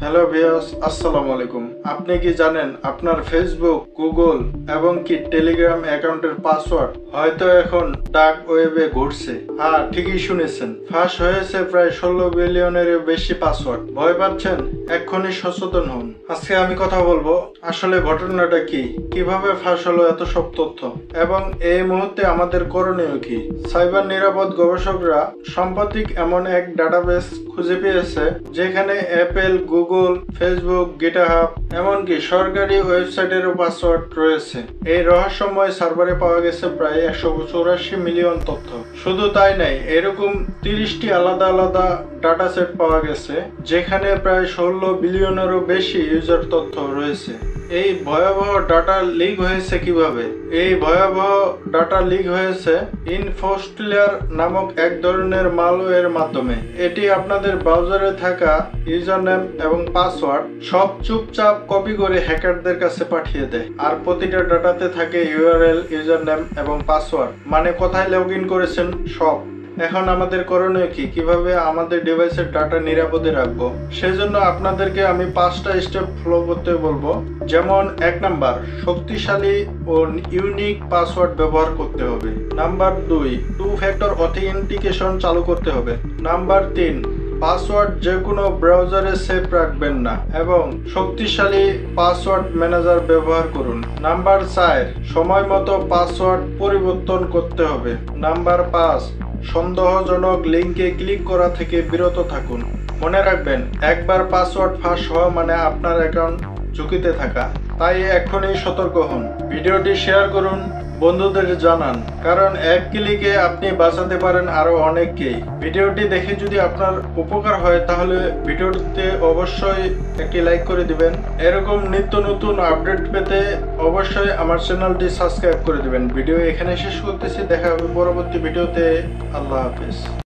Hello viewers, আসসালামু আলাইকুম। আপনি কি জানেন আপনার ফেসবুক, গুগল এবং কি টেলিগ্রাম অ্যাকাউন্টের পাসওয়ার্ড হয়তো এখন ডার্ক ওয়েবে ঘুরছে? হ্যাঁ, ঠিকই শুনেছেন। ফাঁস হয়েছে প্রায় 16 বিলিয়নেরও বেশি পাসওয়ার্ড। ভয় পাচ্ছেন? এক্ষুনি সচেতন হন। আজকে আমি কথা বলবো আসলে ঘটনাটা কি, কিভাবে ফাঁস হলো এত সব তথ্য, এবং এই মুহূর্তে আমাদের করণীয় কি। সাইবার নিরাপদ গবেষকরা সাম্প্রতিক এমন এক ডাটাবেস খুঁজে পেয়েছে যেখানে অ্যাপেল, গুগল, ফেসবুক, গিটহাব এমনকি সরকারি ওয়েবসাইটেরও পাসওয়ার্ড রয়েছে। এই রহস্যময় সার্ভারে পাওয়া গেছে প্রায় 184 মিলিয়ন তথ্য। শুধু তাই নাই, এরকম 30টি আলাদা আলাদা ডাটা সেট পাওয়া গেছে যেখানে প্রায় 16 বিলিয়নেরও বেশি ইউজার তথ্য রয়েছে। এই ভয়াবহ ডাটা লিক হয়েছে কিভাবে? এই ভয়াবহ ডাটা লিক হয়েছে ইনফোস্টিলার নামক এক ধরনের মালওয়্যারের মাধ্যমে। এটি আপনাদের ব্রাউজারে থাকা ইউজারনেম এবং পাসওয়ার্ড সব চুপচাপ কপি করে হ্যাকারদের কাছে পাঠিয়ে দেয়। আর প্রতিটা ডাটাতে থাকে ইউআরএল, ইউজারনেম এবং পাসওয়ার্ড, মানে কোথায় লগ ইন করেছেন সব। এখন আমাদের করণীয় কি, কিভাবে আমাদের ডিভাইসের ডাটা নিরাপদে রাখবো? সেজন্য আপনাদেরকে আমি 5টা স্টেপ ফলো করতে বলবো। যেমন 1 নাম্বার, শক্তিশালী ও ইউনিক পাসওয়ার্ড ব্যবহার করতে হবে। নাম্বার 2, 2 ফ্যাক্টর অথেন্টিকেশন চালু করতে হবে। নাম্বার 3, পাসওয়ার্ড যে কোনো ব্রাউজারে সেভ রাখবেন না এবং শক্তিশালী পাসওয়ার্ড ম্যানেজার ব্যবহার করুন। নাম্বার 4, সময় মতো পাসওয়ার্ড পরিবর্তন করতে হবে। নাম্বার 5, সন্দেহজনক লিঙ্কে ক্লিক করা থেকে বিরত থাকুন। মনে রাখবেন, একবার পাসওয়ার্ড ফাঁস হওয়া মানে আপনার অ্যাকাউন্ট ঝুঁকিতে থাকা। তাই এখনই সতর্ক হন। ভিডিওটি শেয়ার করুন, বন্ধুদের জানান, কারণ এক ক্লিকে আপনি বাঁচাতে পারেন আরো অনেককেই। ভিডিওটি দেখে যদি আপনার উপকার হয় তাহলে ভিডিওটিতে অবশ্যই একটি লাইক করে দিবেন। এরকম নিত্য নতুন আপডেট পেতে অবশ্যই আমার চ্যানেলটি সাবস্ক্রাইব করে দিবেন। ভিডিও এখানে শেষ করতেছি, দেখা হবে পরবর্তী ভিডিওতে। আল্লাহ হাফেজ।